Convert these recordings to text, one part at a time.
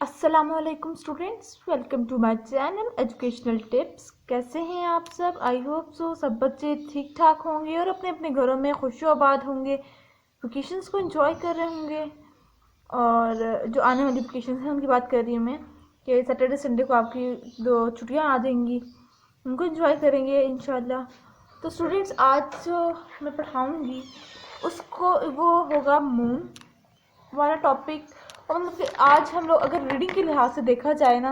अस्सलामुअलैकुम students, welcome to my channel educational tips. कैसे हैं आप सब? आई होप सो सब बच्चे ठीक ठाक होंगे और अपने अपने घरों में खुशोआबाद होंगे, वेकेशंस को एंजॉय कर रहे होंगे। और जो आने वाली वेकेशंस हैं उनकी बात कर रही हूँ मैं, कि सैटरडे संडे को आपकी 2 छुट्टियाँ आ जाएंगी, उनको एंजॉय करेंगे इंशाल्लाह। तो स्टूडेंट्स, आज जो मैं पढ़ाऊँगी उसको वो होगा मून वाला टॉपिक। और मतलब कि आज हम लोग अगर रीडिंग के लिहाज से देखा जाए ना,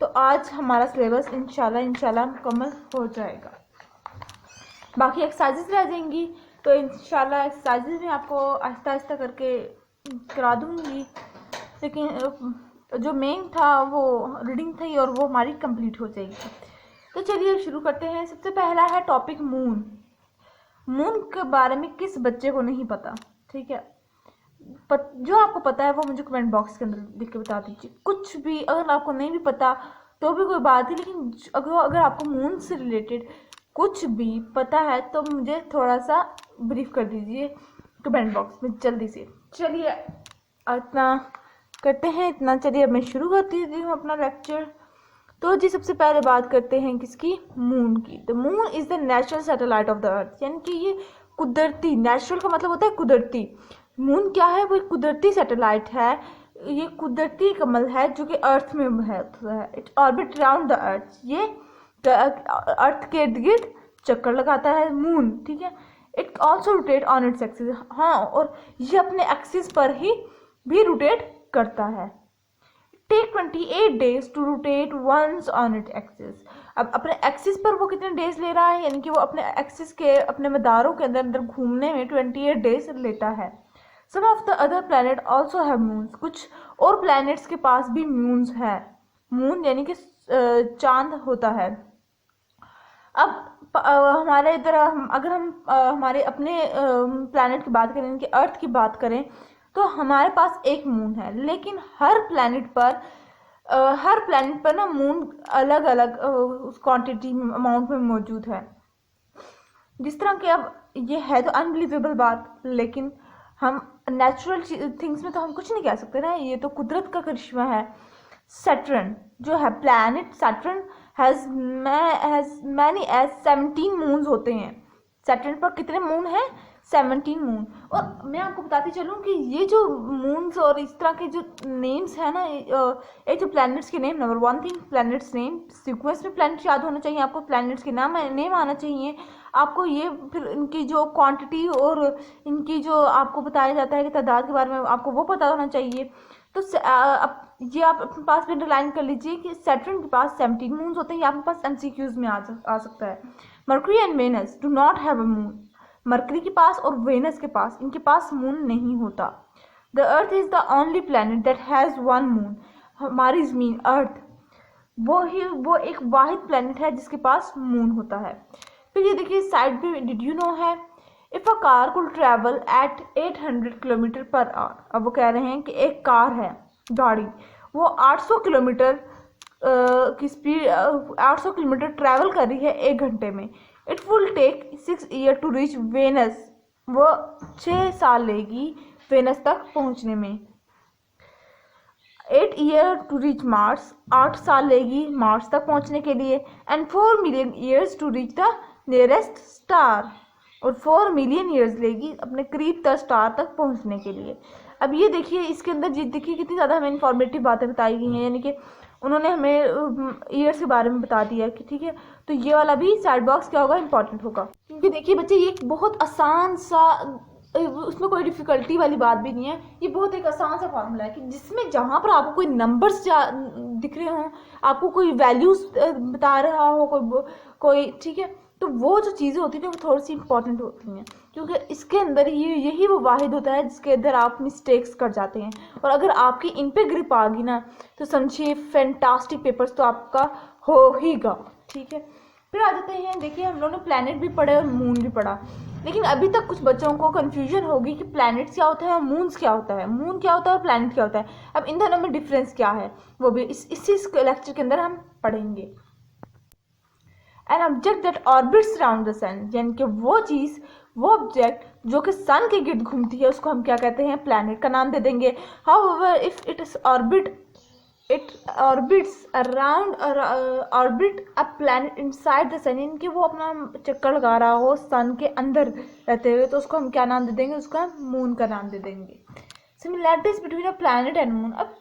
तो आज हमारा सिलेबस इंशाल्लाह मुकम्मल हो जाएगा। बाकी एक्सरसाइजेस रह जाएंगी, तो इंशाल्लाह एक्सरसाइजेस भी आपको आहिस्ता आहिस्ता करके करा दूंगी। लेकिन जो मेन था वो रीडिंग थी और वो हमारी कंप्लीट हो जाएगी। तो चलिए शुरू करते हैं। सबसे पहला है टॉपिक मून। मून के बारे में किस बच्चे को नहीं पता? ठीक है, जो आपको पता है वो मुझे कमेंट बॉक्स के अंदर लिख के बता दीजिए। कुछ भी अगर आपको नहीं भी पता तो भी कोई बात नहीं, लेकिन अगर आपको मून से रिलेटेड कुछ भी पता है तो मुझे थोड़ा सा ब्रीफ कर दीजिए कमेंट बॉक्स में जल्दी से। चलिए इतना करते हैं, इतना चलिए अब मैं शुरू करती हूँ अपना लेक्चर। तो जी सबसे पहले बात करते हैं किसकी? मून की। The moon is the natural satellite of the earth, यानी कि ये कुदरती, नेचुरल का मतलब होता है कुदरती। मून क्या है? वो एक कुदरती सैटेलाइट है, ये कुदरती कमल है जो कि अर्थ में है। It orbit around the earth, ये अर्थ के इर्द गिर्द चक्कर लगाता है मून। ठीक है, it also rotate on its axis. हाँ, और ये अपने एक्सिस पर ही भी रोटेट करता है। Take 28 days to rotate once on it axis. अब अपने एक्सिस पर वो कितने डेज ले रहा है, यानी कि वो अपने एक्सिस के अपने मदारों के अंदर अंदर घूमने में 28 डेज लेता है। Some of the other planet also have moons. कुछ और प्लैनेट्स के पास भी मून्स है। मून यानी कि चांद होता है। अब हमारे इधर अगर हम हमारे अपने प्लैनेट की बात करें, यानी कि अर्थ की बात करें, तो हमारे पास एक मून है। लेकिन हर प्लैनेट पर ना मून अलग अलग क्वांटिटी अमाउंट में मौजूद है। जिस तरह के अब ये है तो अनबिलीवेबल बात, लेकिन हम नेचुरल थिंग्स में तो हम कुछ नहीं कह सकते ना, ये तो कुदरत का करिश्मा है। सैटर्न जो है planet, Saturn has many as 17 moons होते हैं। सैटर्न पर कितने मून हैं? 17 मून। और मैं आपको बताती चलूँ कि ये जो मून्स और इस तरह के जो नेम्स हैं ना, ये जो प्लैनेट्स के name, number 1 thing planets name, sequence में प्लैनेट याद होना चाहिए आपको, प्लैनेट्स के नेम आना चाहिए आपको। ये फिर इनकी जो क्वांटिटी और इनकी जो आपको बताया जाता है कि तादाद के बारे में आपको वो पता होना चाहिए। तो अब ये आप अपने पास भी अंडरलाइन कर लीजिए कि सैटर्न के पास 17 मून्स होते हैं। ये आपके पास एमसीक्यूज में आ सकता है। Mercury and Venus do not have a moon. Mercury के पास और वेनस के पास, इनके पास मून नहीं होता। The earth is the only planet that has 1 moon. हमारी जमीन अर्थ वो एक वाहिद प्लैनेट है जिसके पास मून होता है। फिर ये देखिए साइड पे डिड यू नो है, if a car could travel eight 800 kilometre per hour. अब वो कह रहे हैं कि एक कार है, गाड़ी, वो 800 किलोमीटर की स्पीड 800 किलोमीटर ट्रैवल कर रही है 1 घंटे में। It will take 6 year to reach Venus. वो 6 साल लेगी वेनस तक पहुंचने में। 8 ईयर टू रीच मार्स, 8 साल लेगी मार्स तक पहुंचने के लिए। And 4 million years to reach the nearest star, और 4 मिलियन ईयर्स लेगी अपने करीब तक स्टार तक पहुंचने के लिए। अब ये देखिए इसके अंदर देखिए कितनी ज़्यादा हमें इंफॉर्मेटिव बातें बताई गई हैं, यानी कि उन्होंने हमें ईयर्स के बारे में बता दिया कि ठीक है। तो ये वाला भी साइड बॉक्स क्या होगा, इंपॉर्टेंट होगा। क्योंकि देखिए बच्चे ये एक बहुत आसान सा, उसमें कोई डिफ़िकल्टी वाली बात भी नहीं है। ये बहुत एक आसान सा फॉर्मूला है कि जिसमें जहाँ पर आपको कोई नंबर्स दिख रहे हों, आपको कोई वैल्यूज़ बता रहा हो कोई ठीक है, तो वो जो चीज़ें होती हैं वो थोड़ी सी इंपॉर्टेंट होती हैं, क्योंकि इसके अंदर यही वो वाहिद होता है जिसके अंदर आप मिस्टेक्स कर जाते हैं। और अगर आपकी इन पे ग्रिप आ गई ना, तो समझिए फैंटास्टिक पेपर्स तो आपका हो ही गा। ठीक है, फिर आ जाते हैं। देखिए हम लोगों ने प्लैनेट भी पढ़े और मून भी पढ़ा, लेकिन अभी तक कुछ बच्चों को कन्फ्यूजन होगी कि प्लैनेट्स क्या होता है और मून्स क्या होता है, मून क्या होता है और प्लैनेट क्या होता है। अब इन दोनों में डिफरेंस क्या है वो भी इसी लेक्चर के अंदर हम पढ़ेंगे। An object that orbits around the sun, यानी कि वो चीज़, वो ऑब्जेक्ट जो कि सन के गिर्द घूमती है, उसको हम क्या कहते हैं? प्लैनेट का नाम दे देंगे। However if it is orbit it orbit a planet inside the sun, यानी कि वो अपना चक्कर लगा रहा हो सन के अंदर रहते हुए, तो उसको हम क्या नाम दे देंगे, उसका मून का नाम दे देंगे। Similarities between a planet and moon, अब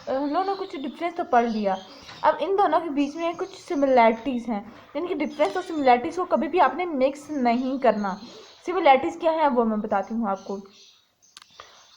हम लोगों ने कुछ डिफरेंस तो पढ़ लिया, अब इन दोनों के बीच में कुछ सिमिलैरिटीज़ हैं, यानी कि डिफरेंस और सिमिलैरिटीज़ को कभी भी आपने मिक्स नहीं करना। सिमिलैरिटीज़ क्या है वो मैं बताती हूँ आपको।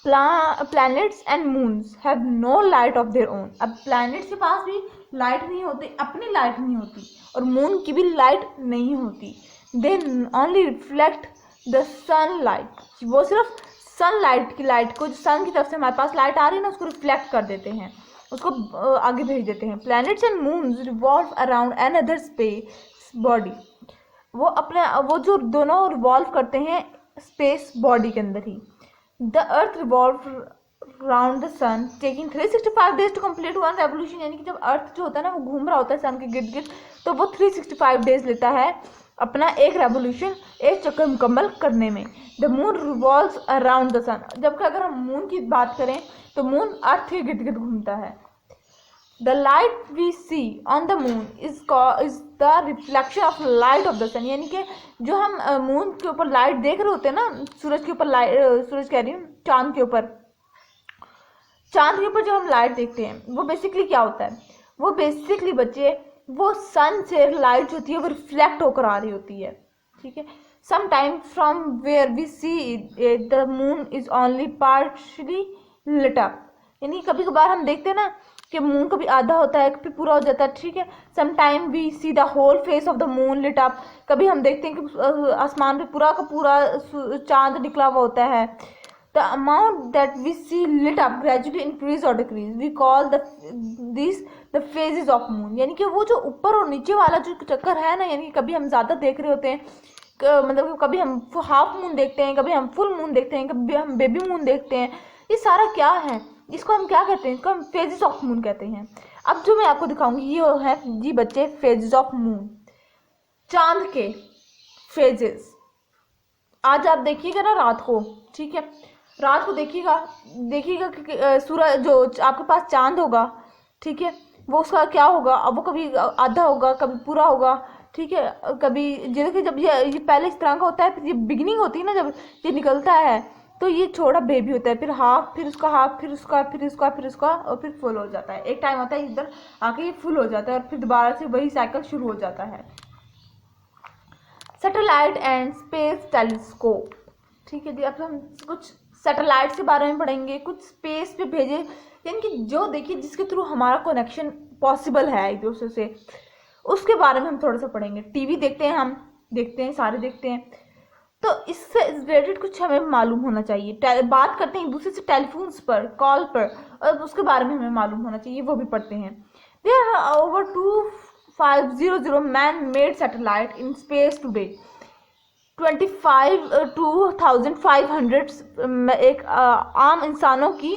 Planets and moons have no light of their own, अब प्लैनेट्स के पास भी लाइट नहीं होती, अपनी लाइट नहीं होती, और मून की भी लाइट नहीं होती। They only reflect the sun light, वो सिर्फ सनलाइट की लाइट को, जो सन की तरफ से हमारे पास लाइट आ रही है ना, उसको रिफ्लेक्ट कर देते हैं, उसको आगे भेज देते हैं। Planets and moons revolve around another space body, वो जो दोनों रिवॉल्व करते हैं स्पेस बॉडी के अंदर ही। The earth revolve around the sun taking 365 days to complete one revolution, यानी कि जब अर्थ जो होता है ना वो घूम रहा होता है सन के गिर्द गिर्द, तो वो 365 डेज लेता है अपना एक रेवोल्यूशन, एक चक्कर मुकम्मल करने में। The moon revolves around the sun, जबकि अगर हम मून की बात करें तो मून अर्थ के गिर्द गिर्द घूमता है। The light we see on the moon is the reflection of light of the sun, यानी कि जो हम मून के ऊपर लाइट देख रहे होते हैं ना, सूरज के ऊपर लाइट, सूरज कह रही हूँ चांद के ऊपर जो हम लाइट देखते हैं वो बेसिकली क्या होता है, वो बेसिकली बच्चे वो सन से लाइट होती है वो रिफ्लेक्ट होकर आ रही होती है, ठीक है। Some time from where we see the moon is only partially lit up, यानी कभी कभार हम देखते हैं ना कि मून कभी आधा होता है कभी पूरा हो जाता है, ठीक है। Some time we see the whole face of the moon lit up, कभी हम देखते हैं कि आसमान पे पूरा का पूरा चांद निकला हुआ होता है। The amount that we see lit up gradually increase or decrease. We call these the phases of moon. यानी कि वो जो ऊपर और नीचे वाला जो चक्कर है ना, यानी कि कभी हम ज़्यादा देख रहे होते हैं, मतलब कभी हम हाफ मून देखते हैं, कभी हम फुल मून देखते हैं, कभी हम बेबी मून देखते हैं, ये सारा क्या है, इसको हम क्या कहते हैं, इसको हम फेजेस ऑफ मून कहते हैं। अब जो मैं आपको दिखाऊंगी ये है जी बच्चे फेजेस ऑफ मून, चांद के फेजेस। आज आप देखिएगा ना रात को, ठीक है, रात को देखिएगा कि सूरज जो आपके पास चांद होगा, ठीक है, वो उसका क्या होगा, अब वो कभी आधा होगा कभी पूरा होगा, ठीक है। कभी जैसे जब ये पहले इस तरह का होता है, फिर ये बिगिनिंग होती है ना, जब ये निकलता है तो ये छोटा बेबी होता है, फिर हाफ, फिर उसका हाफ, फिर उसका, फिर उसका, फिर उसका, और फिर फुल हो जाता है। एक टाइम आता है इधर आके ये फुल हो जाता है और फिर दोबारा से वही साइकिल शुरू हो जाता है। सैटेलाइट एंड स्पेस टेलीस्कोप, ठीक है जी। अब हम कुछ सैटेलाइट्स के बारे में पढ़ेंगे, कुछ स्पेस पे भेजे, यानी कि जो देखिए जिसके थ्रू हमारा कनेक्शन पॉसिबल है एक दूसरे से, उसके बारे में हम थोड़ा सा पढ़ेंगे। टीवी देखते हैं, हम देखते हैं, सारे देखते हैं, तो इससे रिलेटेड कुछ हमें मालूम होना चाहिए। बात करते हैं एक दूसरे से टेलीफोन्स पर, कॉल पर, और उसके बारे में हमें मालूम होना चाहिए, वो भी पढ़ते हैं। There are over 2500 man made satellite in space today. 2500 एक आम इंसानों की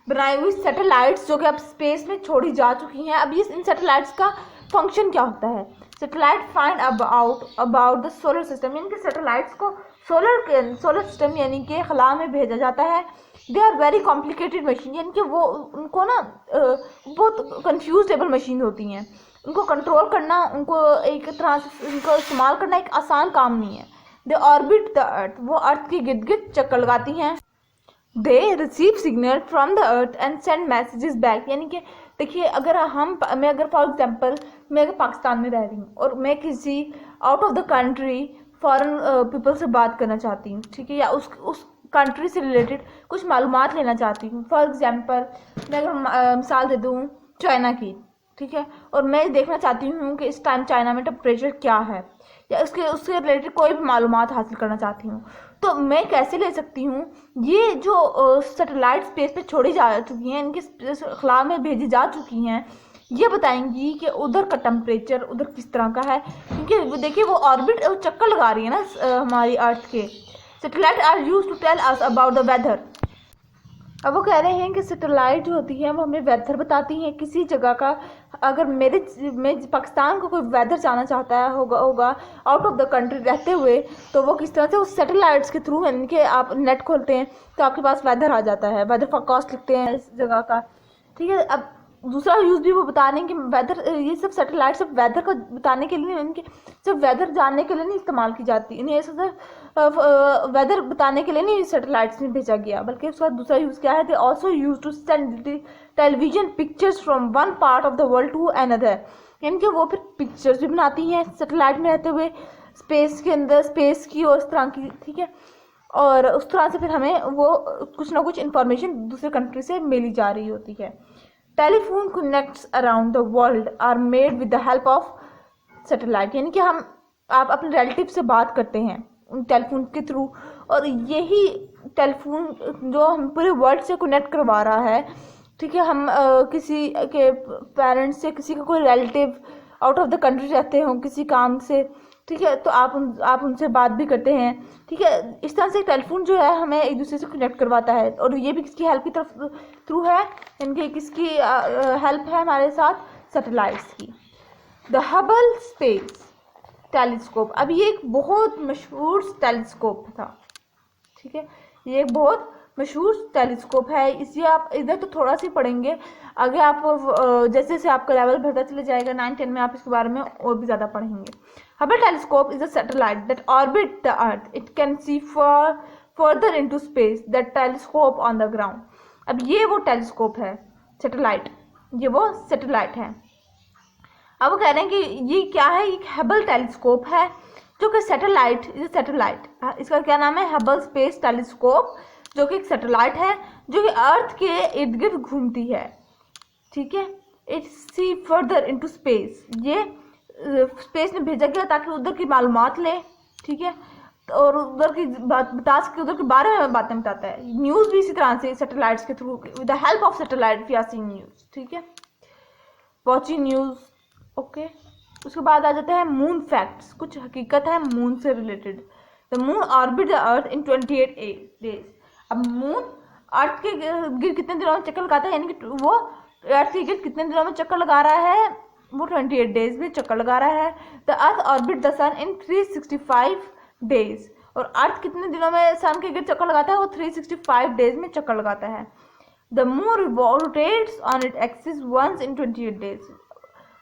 बनाई हुई सैटेलाइट्स जो कि अब स्पेस में छोड़ी जा चुकी हैं। अब इन सैटेलाइट्स का फंक्शन क्या होता है? Satellite find about the solar system, यानी कि सैटेलाइट्स को सोलर सिस्टम यानी कि खला में भेजा जाता है। They are very complicated machine, यानी कि वो उनको ना बहुत कंफ्यूजेबल मशीन होती हैं, उनको कंट्रोल करना, उनको एक तरह से उनको इस्तेमाल करना एक आसान काम नहीं है। दे ऑर्बिट द अर्थ, वो अर्थ के गिर्द गिर्द चक्कर लगाती हैं। They receive signal from the earth and send messages back, यानी कि देखिए मैं अगर फॉर एग्जांपल मैं अगर पाकिस्तान में रह रही हूँ और मैं किसी out of the country foreign people से बात करना चाहती हूँ, ठीक है, या उस कंट्री से रिलेटेड कुछ मालूमात लेना चाहती हूँ। फॉर एग्जांपल मैं अगर मिसाल दे दूँ चाइना की, ठीक है, और मैं देखना चाहती हूँ कि इस टाइम चाइना में टेम्परेचर क्या है, या उससे रिलेटेड कोई भी मालूमात हासिल करना चाहती हूँ, तो मैं कैसे ले सकती हूँ? ये जो सैटेलाइट स्पेस पे छोड़ी जा चुकी हैं, इनके खला में भेजी जा चुकी हैं, ये बताएंगी कि उधर का टेम्परेचर उधर किस तरह का है, क्योंकि देखिए वो ऑर्बिट चक्कर लगा रही है ना हमारी अर्थ के। Satellite are used to tell us about the weather. अब वो कह रहे हैं कि सैटेलाइट जो होती है वो हमें वेदर बताती हैं किसी जगह का। अगर मैं पाकिस्तान को कोई वेदर जानना चाहता है होगा आउट ऑफ द कंट्री रहते हुए, तो वो किस तरह से उस सैटेलाइट्स के थ्रू, यानी कि आप नेट खोलते हैं तो आपके पास वेदर आ जाता है, वेदर फोरकास्ट लिखते हैं इस जगह का, ठीक है। अब दूसरा यूज़ भी वो बताने कि वेदर, ये सब सैटेलाइट सब वेदर को बताने के लिए, इनके सिर्फ वेदर जानने के लिए नहीं इस्तेमाल की जाती, इन्हें सिर्फ वेदर बताने के लिए नहीं सैटेलाइट्स में भेजा गया, बल्कि उसका दूसरा यूज़ क्या है, they also use to send television pictures from one part of the world to another, यानी कि वो फिर पिक्चर्स भी बनाती हैं सैटेलाइट में रहते हुए स्पेस के अंदर, स्पेस की और इस तरह की, ठीक है। और उस तरह से फिर हमें वो कुछ ना कुछ इंफॉर्मेशन दूसरे कंट्री से मिली जा रही होती है। Telephone connects around the world are made with the help of satellite, यानी कि आप अपने रिलेटिव से बात करते हैं उन टेलीफोन के थ्रू, और यही टेलीफोन जो हम पूरे वर्ल्ड से कनेक्ट करवा रहा है, ठीक है। हम किसी के पेरेंट्स से, किसी का कोई relative out of the country रहते हो किसी काम से, ठीक है, तो आप उनसे बात भी करते हैं, ठीक है। इस तरह से टेलीफोन जो है हमें एक दूसरे से कनेक्ट करवाता है, और ये भी किसकी हेल्प की तरफ थ्रू है, इनके किसकी हेल्प है हमारे साथ, सैटेलाइट्स की। द हबल स्पेस टेलीस्कोप, अब ये एक बहुत मशहूर टेलीस्कोप था, ठीक है, ये एक बहुत मशहूर टेलीस्कोप है। इसे आप इधर तो थोड़ा सी पढ़ेंगे, आगे आप जैसे जैसे आपका लेवल बढ़ता चले जाएगा 9-10 में आप इसके बारे में और भी ज़्यादा पढ़ेंगे। Hubble telescope is a satellite that orbit the earth, it can see further into space that telescope on the ground. अब ये वो टेलीस्कोप है सैटेलाइट, ये वो सैटेलाइट है। अब वो कह रहे हैं कि ये क्या है, एक हबल टेलीस्कोप है जो कि सैटेलाइट, इसका क्या नाम है, हबल स्पेस टेलीस्कोप, जो कि एक सैटेलाइट है जो कि अर्थ के इर्द गिर्द घूमती है, ठीक है। It see further into space, ये स्पेस में भेजा गया ताकि उधर की मालूमात ले, ठीक है, और उधर की बात बता सके, उधर के बारे में बातें बताता है। न्यूज़ भी इसी तरह से सैटेलाइट्स के through, with the help of satellite we are seeing news, ठीक है, वॉचिंग न्यूज़, ओके। उसके बाद आ जाता है मून फैक्ट्स, कुछ हकीकत है मून से related. The moon orbit the earth in 28 days. अब मून अर्थ के गिर्द कितने दिनों में चक्कर लगाता है, यानी कि वो अर्थ के गिर्द कितने दिनों में चक्कर लगा रहा है, वो 28 डेज में चक्कर लगा रहा है। The earth orbit the sun in 365 days, और अर्थ कितने दिनों में सन के गिर्द चक्कर लगाता है, वो 365 डेज में चक्कर लगाता है। The moon rotates on it axis once in 28 days.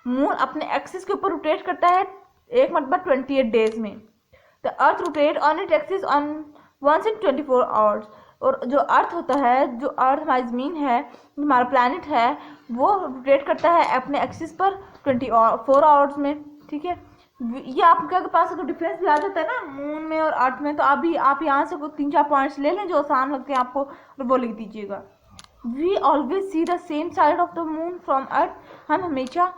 Moon अपने एक्सिस के ऊपर रोटेट करता है एक मरतबा 28 डेज में। The earth rotate on it axis on once in 24 hours, और जो अर्थ होता है, जो अर्थ हमारी ज़मीन है, हमारा प्लैनेट है, वो रोटेट करता है अपने एक्सिस पर 24 आवर्स में, ठीक है। ये आपके पास अगर डिफरेंस भी आ जाता है ना मून में और अर्थ में, तो आप यहाँ से कुछ 3-4 पॉइंट्स ले लें जो आसान लगते हैं आपको, और वो लिख दीजिएगा। We always see the same side of the moon from earth, हम हमेशा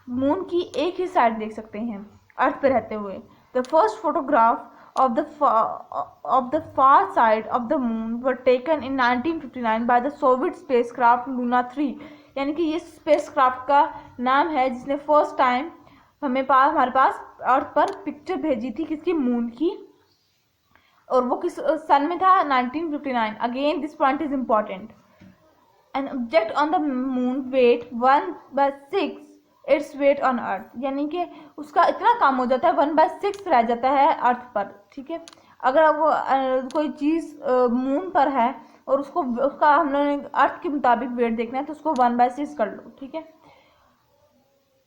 मून की एक ही साइड देख सकते हैं अर्थ पे रहते हुए। The first photograph of the far side of the moon were taken in 1959 by the Soviet spacecraft Luna 3, यानी कि ये स्पेसक्राफ्ट का नाम है जिसने फर्स्ट टाइम हमारे पास अर्थ पर पिक्चर भेजी थी, किसकी, मून की, और वो किस सन में था, 1959। Again this point is important. An object on the moon weight 1/6 its weight on earth, यानी कि उसका इतना काम हो जाता है 1/6 रह जाता है अर्थ पर, ठीक है। अगर वो कोई चीज़ मून पर है और उसका हम लोगों ने अर्थ के मुताबिक वेट देखना है, तो उसको 1/6 कर लो, ठीक है।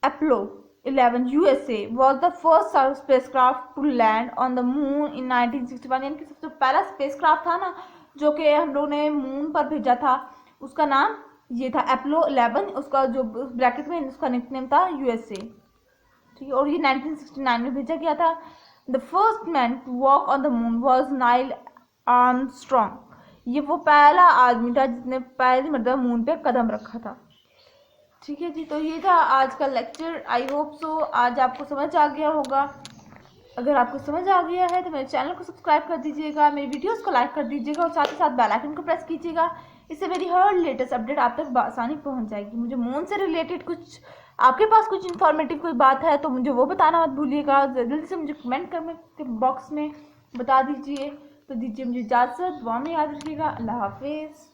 Apollo 11 USA was the first spacecraft to land on the moon in 1961, यानी कि सबसे पहला स्पेसक्राफ्ट था ना जो कि हम लोग ने मून पर भेजा था, उसका नाम ये था अपोलो 11, उसका जो ब्रैकेट में उसका निकनेम था USA, ठीक है, और ये 1969 में भेजा गया था। The first man to walk on the moon was Neil Armstrong, ये वो पहला आदमी था जिसने पहली मरतबा मून पे कदम रखा था, ठीक है जी। तो ये था आज का लेक्चर। आई होप सो आज आपको समझ आ गया होगा। अगर आपको समझ आ गया है तो मेरे चैनल को सब्सक्राइब कर दीजिएगा, मेरी वीडियोस को लाइक कर दीजिएगा, और साथ ही साथ बेल आइकन को प्रेस कीजिएगा। इससे मेरी हर लेटेस्ट अपडेट आप तक आसानी पहुंच जाएगी। मुझे मून से रिलेटेड कुछ, आपके पास कुछ इन्फॉर्मेटिव कोई बात है तो मुझे वो बताना मत भूलिएगा, जल्दी से मुझे कमेंट कर बॉक्स में बता दीजिए। तो दीजिए मुझे इजाज़त, दुआ में याद रखिएगा। अल्लाह हाफिज़।